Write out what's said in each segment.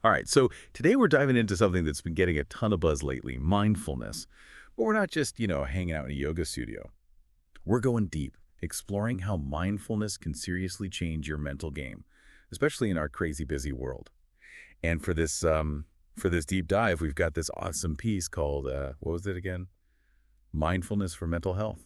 All right, so today we're diving into something that's been getting a ton of buzz lately, mindfulness. But we're not just, hanging out in a yoga studio. We're going deep, exploring how mindfulness can seriously change your mental game, especially in our crazy busy world. And for this deep dive, we've got this awesome piece called what was it again? Mindfulness for Mental Health.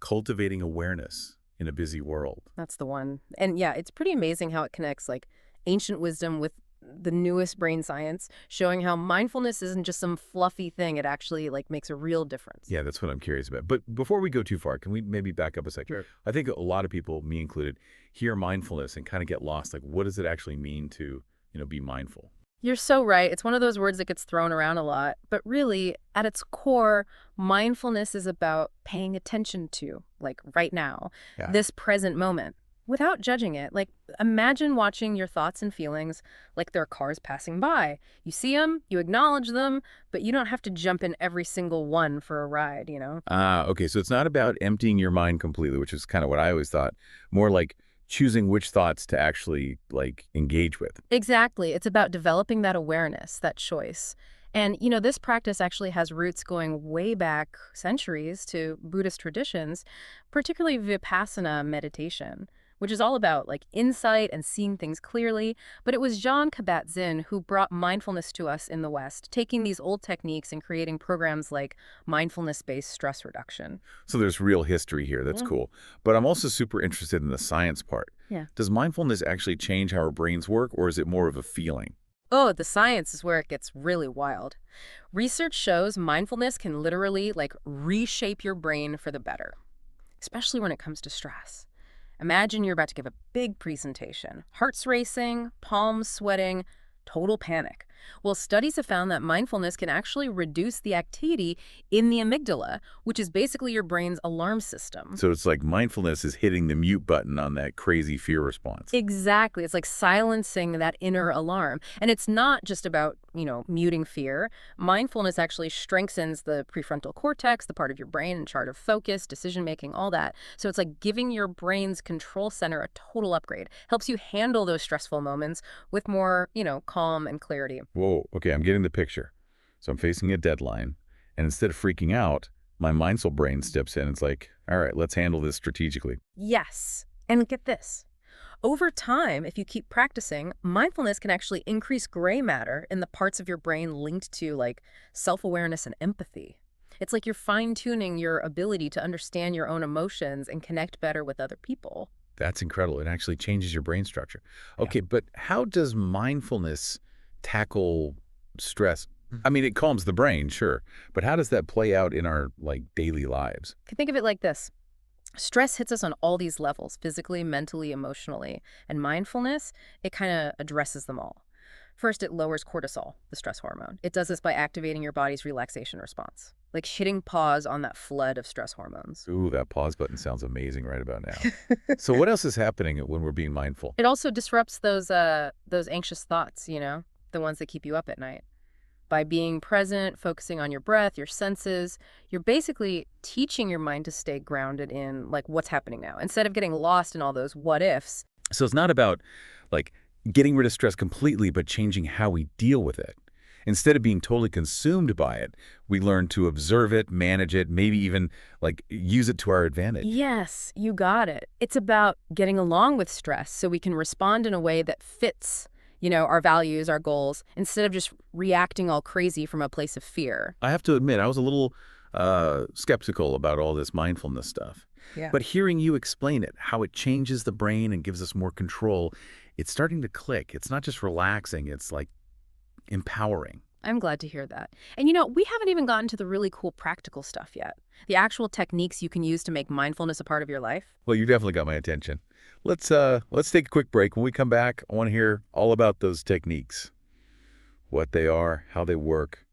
Cultivating awareness in a busy world. That's the one. And yeah, it's pretty amazing how it connects like ancient wisdom with the newest brain science, showing how mindfulness isn't just some fluffy thing. It actually like makes a real difference. Yeah, that's what I'm curious about. But before we go too far, can we maybe back up a second? Sure. I think a lot of people, me included, hear mindfulness and kind of get lost. Like, what does it actually mean to, be mindful? You're so right. It's one of those words that gets thrown around a lot. But really, at its core, mindfulness is about paying attention to, like right now, Yeah. this present moment without judging it. Like, imagine watching your thoughts and feelings like they're cars passing by. You see them, you acknowledge them, but you don't have to jump in every single one for a ride? Ah, okay. So it's not about emptying your mind completely, which is kind of what I always thought. More like choosing which thoughts to actually like engage with. Exactly. It's about developing that awareness, that choice. And, this practice actually has roots going way back centuries to Buddhist traditions, particularly Vipassana meditation, which is all about like insight and seeing things clearly. But it was John Kabat-Zinn who brought mindfulness to us in the West, taking these old techniques and creating programs like mindfulness-based stress reduction. So there's real history here. That's Yeah. cool. But I'm also super interested in the science part. Yeah. Does mindfulness actually change how our brains work, or is it more of a feeling? Oh, the science is where it gets really wild. Research shows mindfulness can literally like reshape your brain for the better, especially when it comes to stress. Imagine you're about to give a big presentation, heart's racing, palms sweating, total panic. Well, studies have found that mindfulness can actually reduce the activity in the amygdala, which is basically your brain's alarm system. So it's like mindfulness is hitting the mute button on that crazy fear response. Exactly. It's like silencing that inner alarm. And it's not just about, muting fear. Mindfulness actually strengthens the prefrontal cortex, the part of your brain in charge of focus, decision making, all that. So it's like giving your brain's control center a total upgrade. Helps you handle those stressful moments with more, calm and clarity. Whoa, okay, I'm getting the picture. So I'm facing a deadline, and instead of freaking out, my mindful brain steps in and it's like, all right, let's handle this strategically. Yes. And get this. Over time, if you keep practicing, mindfulness can actually increase gray matter in the parts of your brain linked to like self-awareness and empathy. It's like you're fine-tuning your ability to understand your own emotions and connect better with other people. That's incredible. It actually changes your brain structure. Yeah. Okay, but how does mindfulness tackle stress? I mean, it calms the brain, sure, but how does that play out in our like daily lives? Think of it like this. Stress hits us on all these levels, physically, mentally, emotionally. And mindfulness, it kind of addresses them all. First, it lowers cortisol, the stress hormone. It does this by activating your body's relaxation response, like hitting pause on that flood of stress hormones. Ooh, that pause button sounds amazing right about now. So what else is happening when we're being mindful? It also disrupts those anxious thoughts, the ones that keep you up at night. By being present, focusing on your breath, your senses, you're basically teaching your mind to stay grounded in like what's happening now instead of getting lost in all those what ifs. So it's not about like getting rid of stress completely, but changing how we deal with it. Instead of being totally consumed by it, we learn to observe it, manage it, maybe even like use it to our advantage. Yes, you got it. It's about getting along with stress so we can respond in a way that fits, our values, our goals, instead of just reacting all crazy from a place of fear. I have to admit, I was a little skeptical about all this mindfulness stuff. Yeah. But hearing you explain it, how it changes the brain and gives us more control, it's starting to click. It's not just relaxing, it's like empowering. I'm glad to hear that. And we haven't even gotten to the really cool practical stuff yet. The actual techniques you can use to make mindfulness a part of your life. Well, you definitely got my attention. Let's take a quick break. When we come back, I want to hear all about those techniques, what they are, how they work,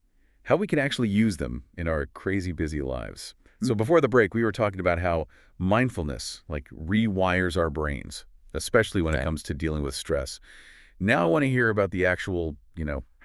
how we can actually use them in our crazy busy lives. So before the break, we were talking about how mindfulness like rewires our brains, especially when it Okay. comes to dealing with stress. Now I want to hear about the actual,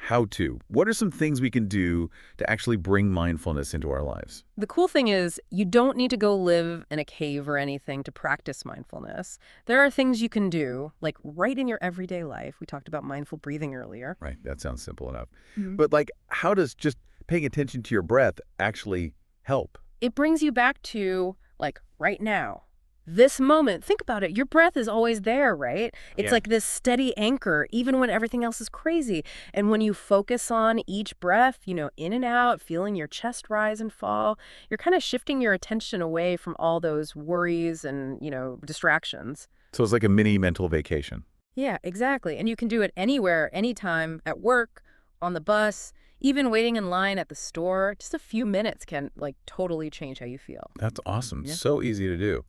How to? What are some things we can do to actually bring mindfulness into our lives? The cool thing is, you don't need to go live in a cave or anything to practice mindfulness. There are things you can do, like right in your everyday life. We talked about mindful breathing earlier. Right, that sounds simple enough. Mhm. But like, how does just paying attention to your breath actually help? It brings you back to, like, right now. This moment, think about it. Your breath is always there, right? It's Yeah. like this steady anchor, even when everything else is crazy. And when you focus on each breath, in and out, feeling your chest rise and fall, you're kind of shifting your attention away from all those worries and, distractions. So it's like a mini mental vacation. Yeah, exactly. And you can do it anywhere, anytime, at work, on the bus, even waiting in line at the store. Just a few minutes can, like, totally change how you feel. That's awesome. Yeah. So easy to do.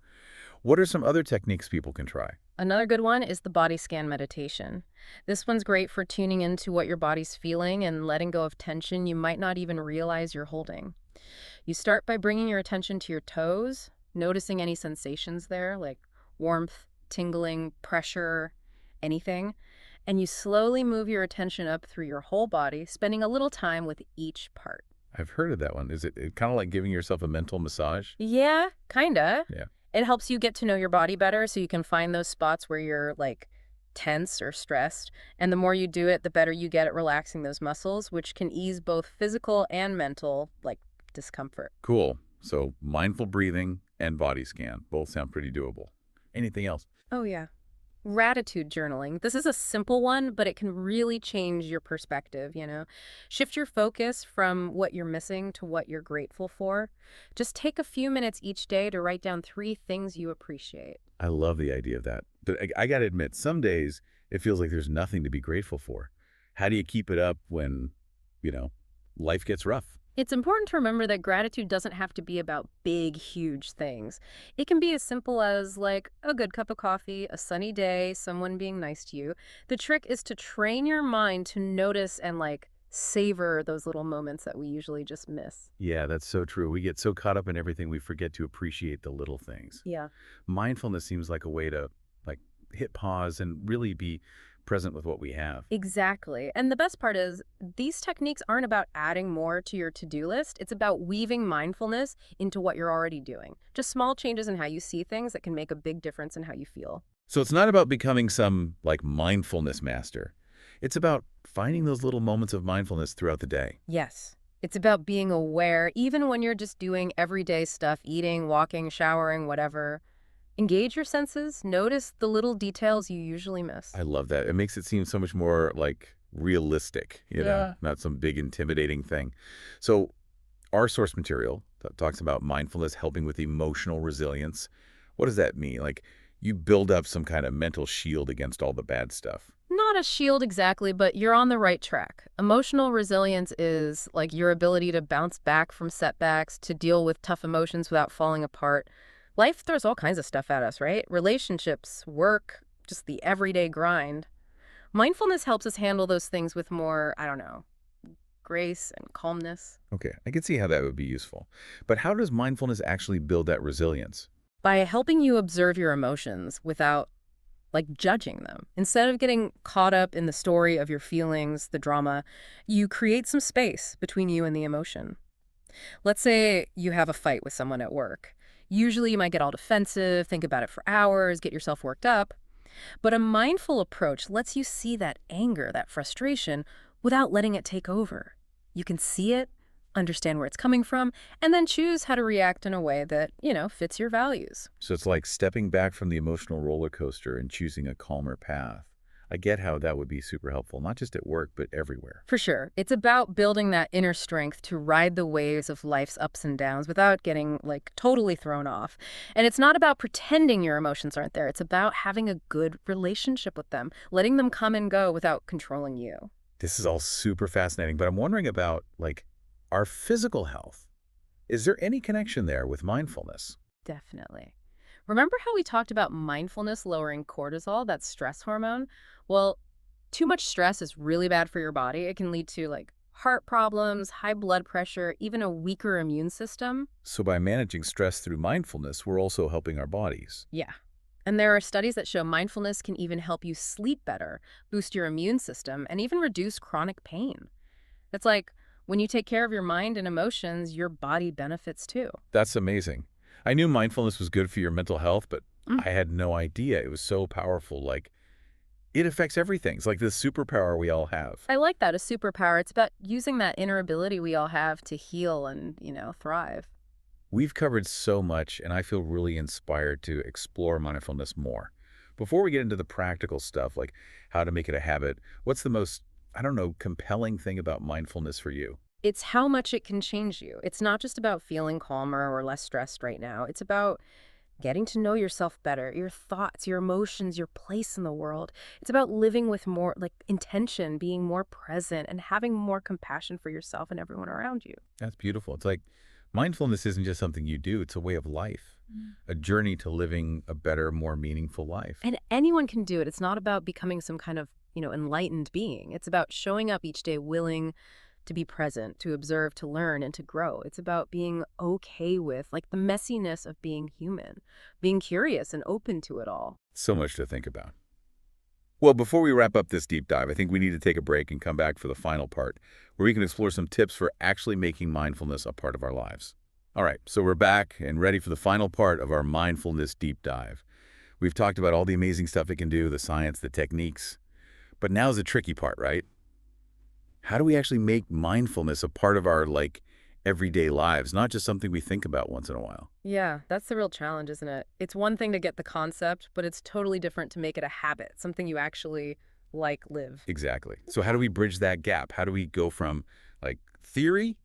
What are some other techniques people can try? Another good one is the body scan meditation. This one's great for tuning into what your body's feeling and letting go of tension you might not even realize you're holding. You start by bringing your attention to your toes, noticing any sensations there, like warmth, tingling, pressure, anything. And you slowly move your attention up through your whole body, spending a little time with each part. I've heard of that one. Is it kind of like giving yourself a mental massage? Yeah, kinda. Yeah. It helps you get to know your body better so you can find those spots where you're, like, tense or stressed. And the more you do it, the better you get at relaxing those muscles, which can ease both physical and mental, like, discomfort. Cool. So mindful breathing and body scan both sound pretty doable. Anything else? Oh, yeah. Gratitude journaling. This is a simple one, but it can really change your perspective. Shift your focus from what you're missing to what you're grateful for. Just take a few minutes each day to write down 3 things you appreciate. I love the idea of that. But I got to admit, some days it feels like there's nothing to be grateful for. How do you keep it up when, you know, life gets rough? It's important to remember that gratitude doesn't have to be about big, huge things. It can be as simple as, like, a good cup of coffee, a sunny day, someone being nice to you. The trick is to train your mind to notice and, like, savor those little moments that we usually just miss. Yeah, that's so true. We get so caught up in everything we forget to appreciate the little things. Yeah. Mindfulness seems like a way to like hit pause and really be present with what we have. Exactly. And the best part is, these techniques aren't about adding more to your to-do list. It's about weaving mindfulness into what you're already doing. Just small changes in how you see things that can make a big difference in how you feel. So it's not about becoming some like mindfulness master. It's about finding those little moments of mindfulness throughout the day. Yes. It's about being aware, even when you're just doing everyday stuff, eating, walking, showering, whatever. Engage your senses. Notice the little details you usually miss. I love that. It makes it seem so much more like realistic, Yeah. not some big intimidating thing. So our source material that talks about mindfulness helping with emotional resilience. What does that mean? Like you build up some kind of mental shield against all the bad stuff. Not a shield exactly, but you're on the right track. Emotional resilience is like your ability to bounce back from setbacks, to deal with tough emotions without falling apart. Life throws all kinds of stuff at us, right? Relationships, work, just the everyday grind. Mindfulness helps us handle those things with more, I don't know, grace and calmness. Okay, I can see how that would be useful. But how does mindfulness actually build that resilience? By helping you observe your emotions without, like, judging them. Instead of getting caught up in the story of your feelings, the drama, you create some space between you and the emotion. Let's say you have a fight with someone at work. Usually you might get all defensive, think about it for hours, get yourself worked up. But a mindful approach lets you see that anger, that frustration, without letting it take over. You can see it, understand where it's coming from, and then choose how to react in a way that, fits your values. So it's like stepping back from the emotional roller coaster and choosing a calmer path. I get how that would be super helpful, not just at work, but everywhere. For sure. It's about building that inner strength to ride the waves of life's ups and downs without getting, like, totally thrown off. And it's not about pretending your emotions aren't there. It's about having a good relationship with them, letting them come and go without controlling you. This is all super fascinating, but I'm wondering about, like, our physical health. Is there any connection there with mindfulness? Definitely. Remember how we talked about mindfulness lowering cortisol, that stress hormone? Well, too much stress is really bad for your body. It can lead to, like, heart problems, high blood pressure, even a weaker immune system. So by managing stress through mindfulness, we're also helping our bodies. Yeah. And there are studies that show mindfulness can even help you sleep better, boost your immune system, and even reduce chronic pain. It's like when you take care of your mind and emotions, your body benefits too. That's amazing. I knew mindfulness was good for your mental health, but Mm. I had no idea it was so powerful. Like, it affects everything. It's like this superpower we all have. I like that, a superpower. It's about using that inner ability we all have to heal and, thrive. We've covered so much, and I feel really inspired to explore mindfulness more. Before we get into the practical stuff, like how to make it a habit, what's the most, I don't know, compelling thing about mindfulness for you? It's how much it can change you. It's not just about feeling calmer or less stressed right now. It's about getting to know yourself better, your thoughts, your emotions, your place in the world. It's about living with more like intention, being more present, and having more compassion for yourself and everyone around you. That's beautiful. It's like mindfulness isn't just something you do, it's a way of life, a journey to living a better, more meaningful life. And anyone can do it. It's not about becoming some kind of, enlightened being. It's about showing up each day willing to be present, to observe, to learn, and to grow. It's about being okay with like the messiness of being human, being curious and open to it all. So much to think about. Well, before we wrap up this deep dive, I think we need to take a break and come back for the final part, where we can explore some tips for actually making mindfulness a part of our lives. All right, so we're back and ready for the final part of our mindfulness deep dive. We've talked about all the amazing stuff it can do, the science, the techniques, but now's the tricky part, right? How do we actually make mindfulness a part of our, like, everyday lives, not just something we think about once in a while? Yeah, that's the real challenge, isn't it? It's one thing to get the concept, but it's totally different to make it a habit, something you actually live. Exactly. So how do we bridge that gap? How do we go from, like, theory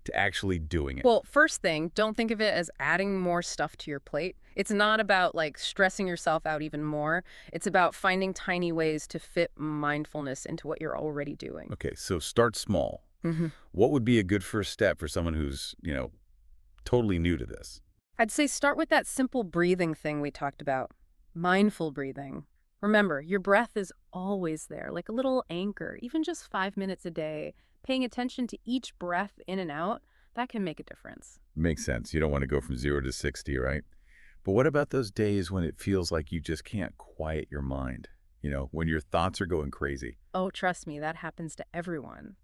to actually doing it? Well, first thing, don't think of it as adding more stuff to your plate. It's not about like stressing yourself out even more. It's about finding tiny ways to fit mindfulness into what you're already doing. Okay, so start small. hmm What would be a good first step for someone who's, totally new to this? I'd say start with that simple breathing thing we talked about, mindful breathing. Remember, your breath is always there, like a little anchor, even just 5 minutes a day. Paying attention to each breath in and out, that can make a difference. Makes sense. You don't want to go from 0 to 60, right? But what about those days when it feels like you just can't quiet your mind? When your thoughts are going crazy? Oh, trust me, that happens to everyone.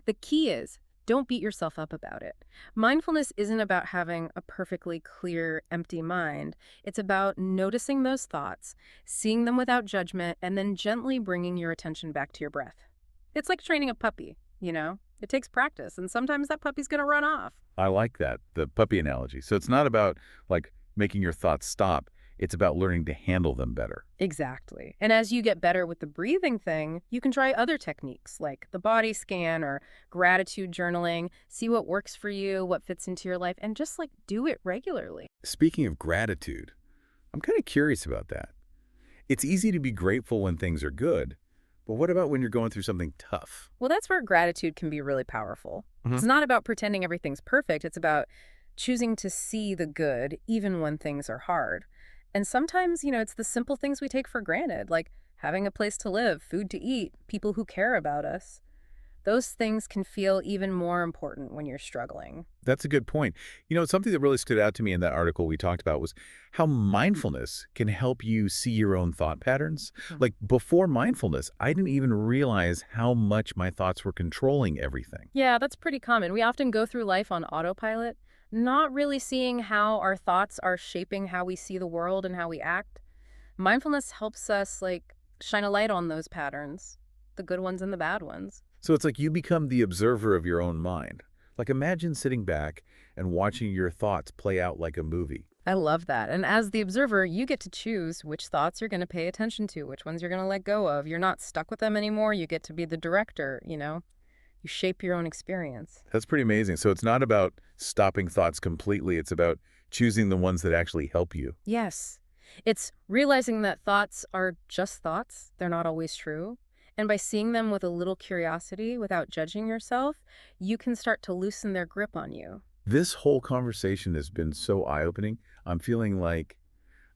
The key is don't beat yourself up about it. Mindfulness isn't about having a perfectly clear, empty mind. It's about noticing those thoughts, seeing them without judgment, and then gently bringing your attention back to your breath. It's like training a puppy. It takes practice, and sometimes that puppy's going to run off. I like that, the puppy analogy. So it's not about, like, making your thoughts stop. It's about learning to handle them better. Exactly. And as you get better with the breathing thing, you can try other techniques like the body scan or gratitude journaling, see what works for you, what fits into your life, and just like do it regularly. Speaking of gratitude, I'm kind of curious about that. It's easy to be grateful when things are good, but what about when you're going through something tough? Well, that's where gratitude can be really powerful. hmm It's not about pretending everything's perfect, it's about choosing to see the good even when things are hard. And sometimes, it's the simple things we take for granted, like having a place to live, food to eat, people who care about us. Those things can feel even more important when you're struggling. That's a good point. Something that really stood out to me in that article we talked about was how mindfulness can help you see your own thought patterns. Mhm. Like, before mindfulness, I didn't even realize how much my thoughts were controlling everything. Yeah, that's pretty common. We often go through life on autopilot, not really seeing how our thoughts are shaping how we see the world and how we act. Mindfulness helps us like shine a light on those patterns, the good ones and the bad ones. So it's like you become the observer of your own mind. Like, imagine sitting back and watching your thoughts play out like a movie. I love that. And as the observer, you get to choose which thoughts you're going to pay attention to, which ones you're going to let go of. You're not stuck with them anymore. You get to be the director. You shape your own experience. That's pretty amazing. So it's not about stopping thoughts completely. It's about choosing the ones that actually help you. Yes. It's realizing that thoughts are just thoughts. They're not always true. And by seeing them with a little curiosity without judging yourself, you can start to loosen their grip on you. This whole conversation has been so eye-opening. I'm feeling like,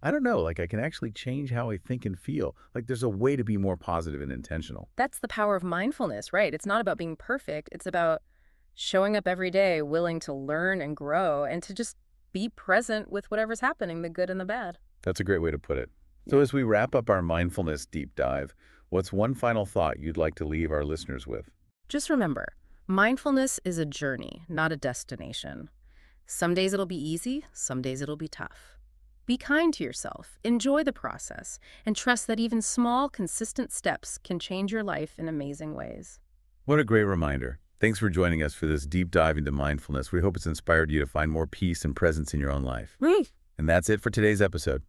I don't know, like I can actually change how I think and feel. Like there's a way to be more positive and intentional. That's the power of mindfulness, right? It's not about being perfect. It's about showing up every day, willing to learn and grow, and to just be present with whatever's happening, the good and the bad. That's a great way to put it. So as we wrap up our mindfulness deep dive, what's one final thought you'd like to leave our listeners with? Just remember, mindfulness is a journey, not a destination. Some days it'll be easy, some days it'll be tough. Be kind to yourself, enjoy the process, and trust that even small, consistent steps can change your life in amazing ways. What a great reminder. Thanks for joining us for this deep dive into mindfulness. We hope it's inspired you to find more peace and presence in your own life. Mm. And that's it for today's episode.